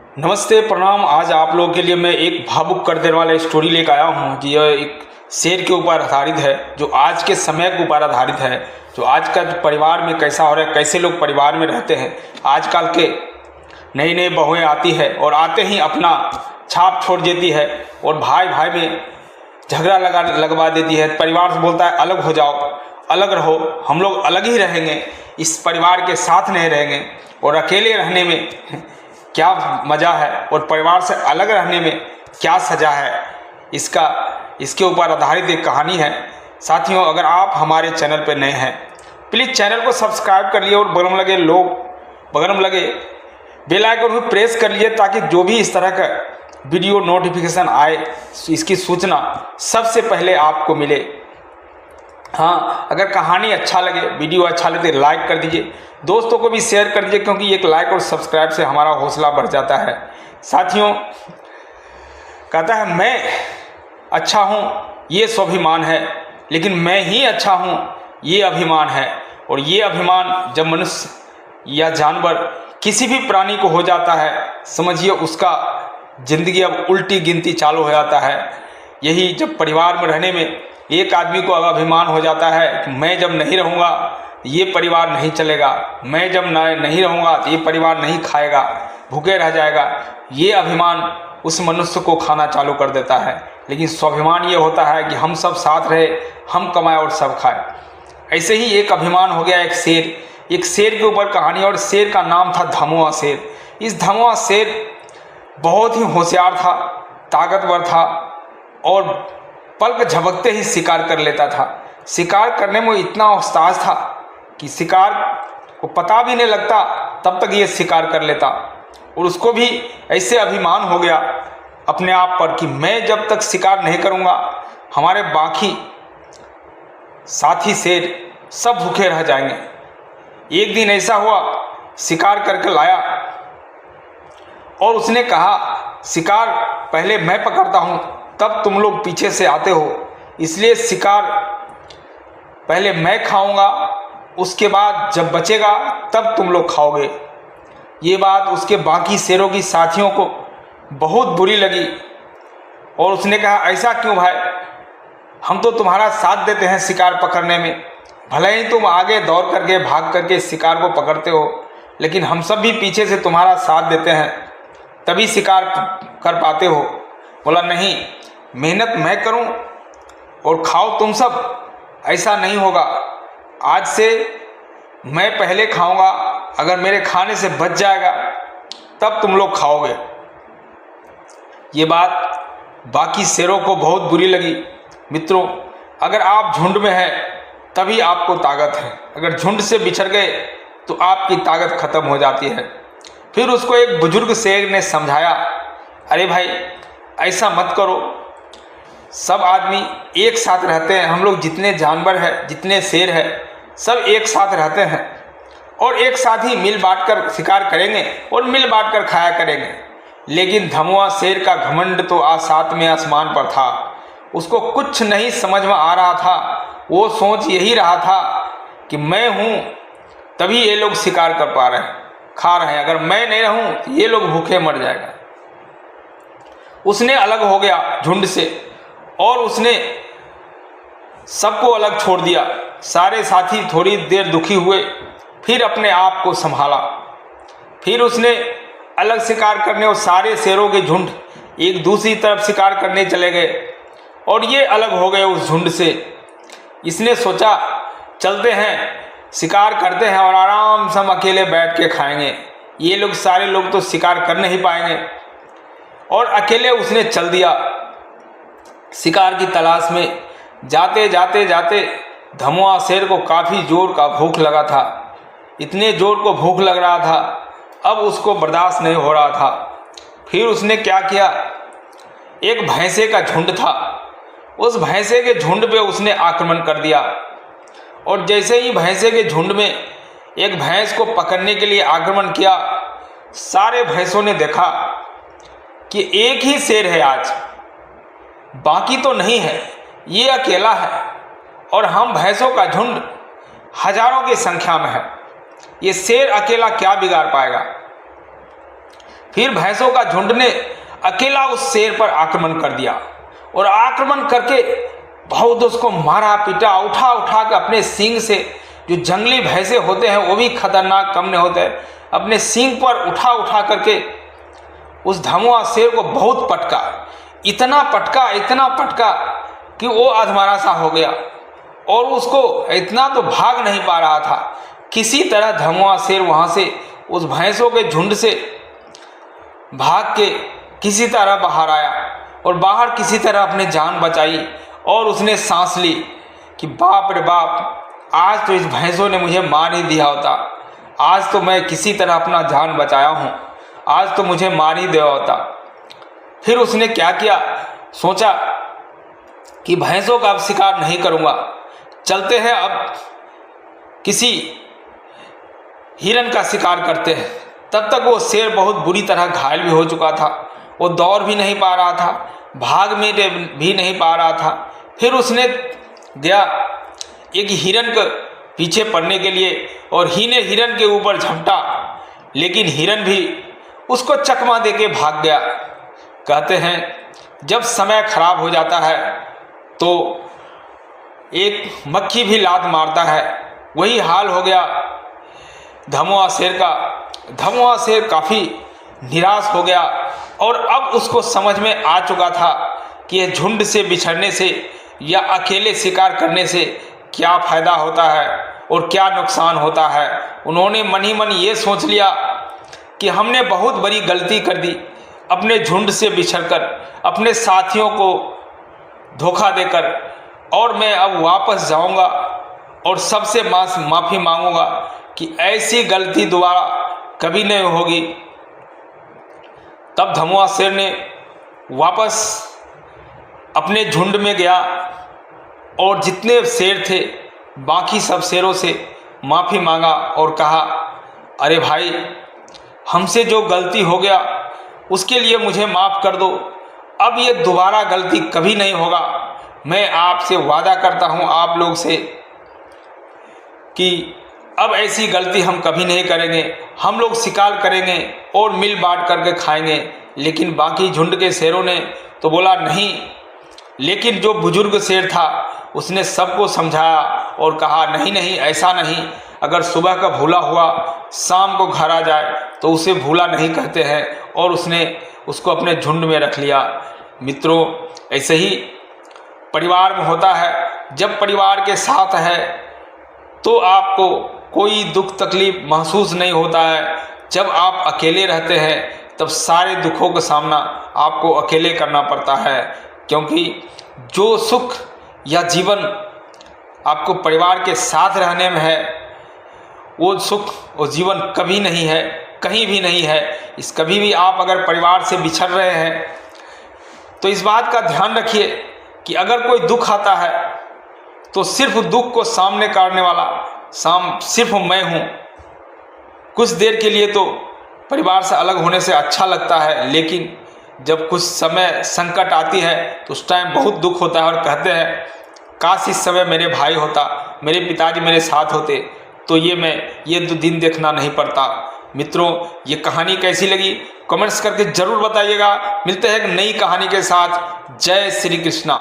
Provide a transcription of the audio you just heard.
नमस्ते प्रणाम। आज आप लोगों के लिए मैं एक भावुक कर देने वाला स्टोरी लेकर आया हूँ। यह एक शेर के ऊपर आधारित है, जो आज के समय के ऊपर आधारित है, जो आज का परिवार में कैसा हो रहा है, कैसे लोग परिवार में रहते हैं। आजकल के नई नई बहुएं आती है और आते ही अपना छाप छोड़ देती है और भाई भाई में झगड़ा लगवा देती है। परिवार से बोलता है अलग हो जाओ, अलग रहो, हम लोग अलग ही रहेंगे, इस परिवार के साथ नहीं रहेंगे। और अकेले रहने में क्या मज़ा है और परिवार से अलग रहने में क्या सज़ा है, इसके ऊपर आधारित एक कहानी है। साथियों, अगर आप हमारे चैनल पर नए हैं प्लीज़ चैनल को सब्सक्राइब कर लिए और बगल में लगे बेल आइकन को प्रेस कर लिए, ताकि जो भी इस तरह का वीडियो नोटिफिकेशन आए इसकी सूचना सबसे पहले आपको मिले। हाँ, अगर कहानी अच्छा लगे, वीडियो अच्छा लगे तो लाइक कर दीजिए, दोस्तों को भी शेयर कर दीजिए, क्योंकि एक लाइक और सब्सक्राइब से हमारा हौसला बढ़ जाता है। साथियों, कहता है मैं अच्छा हूँ ये स्वाभिमान है, लेकिन मैं ही अच्छा हूँ ये अभिमान है। और ये अभिमान जब मनुष्य या जानवर किसी भी प्राणी को हो जाता है, समझिए उसका जिंदगी अब उल्टी गिनती चालू हो जाता है। यही जब परिवार में रहने में एक आदमी को अभिमान हो जाता है कि मैं जब नहीं रहूँगा ये परिवार नहीं चलेगा, मैं जब नहीं रहूँगा तो ये परिवार नहीं खाएगा, भूखे रह जाएगा। ये अभिमान उस मनुष्य को खाना चालू कर देता है। लेकिन स्वाभिमान ये होता है कि हम सब साथ रहे, हम कमाए और सब खाए। ऐसे ही एक अभिमान हो गया एक शेर के ऊपर कहानी, और शेर का नाम था धमुआ शेर। इस धमुआ शेर बहुत ही होशियार था, ताकतवर था और पलक झपकते ही शिकार कर लेता था। शिकार करने में इतना उस्ताद था कि शिकार को पता भी नहीं लगता तब तक ये शिकार कर लेता। और उसको भी ऐसे अभिमान हो गया अपने आप पर कि मैं जब तक शिकार नहीं करूँगा हमारे बाकी साथी शेर सब भूखे रह जाएंगे। एक दिन ऐसा हुआ, शिकार करके लाया और उसने कहा शिकार पहले मैं पकड़ता हूँ तब तुम लोग पीछे से आते हो, इसलिए शिकार पहले मैं खाऊंगा, उसके बाद जब बचेगा तब तुम लोग खाओगे। ये बात उसके बाकी शेरों की साथियों को बहुत बुरी लगी और उसने कहा ऐसा क्यों भाई, हम तो तुम्हारा साथ देते हैं शिकार पकड़ने में, भले ही तुम आगे दौड़ करके भाग करके शिकार को पकड़ते हो, लेकिन हम सब भी पीछे से तुम्हारा साथ देते हैं तभी शिकार कर पाते हो। बोला नहीं, मेहनत मैं करूं और खाओ तुम सब, ऐसा नहीं होगा। आज से मैं पहले खाऊंगा, अगर मेरे खाने से बच जाएगा तब तुम लोग खाओगे। ये बात बाकी शेरों को बहुत बुरी लगी। मित्रों, अगर आप झुंड में हैं तभी आपको ताकत है, अगर झुंड से बिछड़ गए तो आपकी ताकत खत्म हो जाती है। फिर उसको एक बुजुर्ग शेर ने समझाया, अरे भाई ऐसा मत करो, सब आदमी एक साथ रहते हैं, हम लोग जितने जानवर हैं, जितने शेर हैं, सब एक साथ रहते हैं और एक साथ ही मिल बांट कर शिकार करेंगे और मिल बांट कर खाया करेंगे। लेकिन धमुआ शेर का घमंड तो साथ में आसमान पर था, उसको कुछ नहीं समझ में आ रहा था। वो सोच यही रहा था कि मैं हूँ तभी ये लोग शिकार कर पा रहे हैं, खा रहे हैं, अगर मैं नहीं रहूँ तो ये लोग भूखे मर जाएगा। उसने अलग हो गया झुंड से और उसने सबको अलग छोड़ दिया। सारे साथी थोड़ी देर दुखी हुए, फिर अपने आप को संभाला। फिर उसने अलग शिकार करने और सारे शेरों के झुंड एक दूसरी तरफ शिकार करने चले गए और ये अलग हो गए उस झुंड से। इसने सोचा चलते हैं, शिकार करते हैं और आराम से हम अकेले बैठ के खाएंगे, ये लोग सारे लोग तो शिकार कर नहीं पाएंगे। और अकेले उसने चल दिया शिकार की तलाश में। जाते जाते जाते धमुआ शेर को काफ़ी जोर का भूख लगा था, इतने जोर को भूख लग रहा था, अब उसको बर्दाश्त नहीं हो रहा था। फिर उसने क्या किया, एक भैंसे का झुंड था, उस भैंसे के झुंड पे उसने आक्रमण कर दिया। और जैसे ही भैंसे के झुंड में एक भैंस को पकड़ने के लिए आक्रमण किया, सारे भैंसों ने देखा कि एक ही शेर है आज, बाकी तो नहीं है, ये अकेला है और हम भैंसों का झुंड हजारों की संख्या में है, ये शेर अकेला क्या बिगाड़ पाएगा। फिर भैंसों का झुंड ने अकेला उस शेर पर आक्रमण कर दिया और आक्रमण करके बहुत उसको मारा पीटा, उठा उठा के अपने सींग से, जो जंगली भैंसे होते हैं वो भी खतरनाक कम नहीं होते, अपने सींग पर उठा उठा करके उस धमुआ शेर को बहुत पटका, इतना पटका कि वो अधमरा सा हो गया और उसको इतना तो भाग नहीं पा रहा था। किसी तरह धमुआ शेर वहाँ से उस भैंसों के झुंड से भाग के किसी तरह बाहर आया और बाहर किसी तरह अपने जान बचाई और उसने सांस ली कि बाप रे बाप, आज तो इस भैंसों ने मुझे मार ही दिया होता, आज तो मैं किसी तरह अपना जान बचाया हूँ, आज तो मुझे मार ही दिया होता। फिर उसने क्या किया, सोचा कि भैंसों का अब शिकार नहीं करूँगा, चलते हैं अब किसी हिरन का शिकार करते हैं। तब तक वो शेर बहुत बुरी तरह घायल भी हो चुका था, वो दौड़ भी नहीं पा रहा था, भाग में भी नहीं पा रहा था। फिर उसने गया एक हिरन के पीछे पड़ने के लिए और हिरन के ऊपर झपटा, लेकिन हिरन भी उसको चकमा देके भाग गया। कहते हैं जब समय खराब हो जाता है तो एक मक्खी भी लात मारता है, वही हाल हो गया धमुआ शेर का। धमुआ शेर काफ़ी निराश हो गया और अब उसको समझ में आ चुका था कि यह झुंड से बिछड़ने से या अकेले शिकार करने से क्या फ़ायदा होता है और क्या नुकसान होता है। उन्होंने मन ही मन ये सोच लिया कि हमने बहुत बड़ी गलती कर दी, अपने झुंड से बिछड़कर, अपने साथियों को धोखा देकर, और मैं अब वापस जाऊंगा और सबसे माफ़ी मांगूंगा कि ऐसी गलती दोबारा कभी नहीं होगी। तब धमुआ शेर ने वापस अपने झुंड में गया और जितने शेर थे बाकी सब शेरों से माफ़ी मांगा और कहा, अरे भाई, हमसे जो गलती हो गया उसके लिए मुझे माफ़ कर दो, अब ये दोबारा गलती कभी नहीं होगा। मैं आपसे वादा करता हूँ आप लोग से कि अब ऐसी गलती हम कभी नहीं करेंगे, हम लोग शिकार करेंगे और मिल बांट करके खाएंगे। लेकिन बाकी झुंड के शेरों ने तो बोला नहीं, लेकिन जो बुजुर्ग शेर था उसने सबको समझाया और कहा नहीं नहीं, ऐसा नहीं, अगर सुबह का भूला हुआ शाम को घर आ जाए तो उसे भूला नहीं कहते हैं, और उसने उसको अपने झुंड में रख लिया। मित्रों, ऐसे ही परिवार में होता है। जब परिवार के साथ है तो आपको कोई दुख तकलीफ महसूस नहीं होता है। जब आप अकेले रहते हैं तब सारे दुखों का सामना आपको अकेले करना पड़ता है, क्योंकि जो सुख या जीवन आपको परिवार के साथ रहने में है वो सुख और जीवन कभी नहीं है, कहीं भी नहीं है। इस कभी भी आप अगर परिवार से बिछड़ रहे हैं तो इस बात का ध्यान रखिए कि अगर कोई दुख आता है तो सिर्फ दुख को सामने करने वाला सिर्फ मैं हूँ। कुछ देर के लिए तो परिवार से अलग होने से अच्छा लगता है, लेकिन जब कुछ समय संकट आती है तो उस टाइम बहुत दुख होता है और कहते हैं काश इस समय मेरे भाई होता, मेरे पिताजी मेरे साथ होते तो ये दिन देखना नहीं पड़ता। मित्रों, ये कहानी कैसी लगी कमेंट्स करके ज़रूर बताइएगा। मिलते हैं एक नई कहानी के साथ। जय श्री कृष्णा।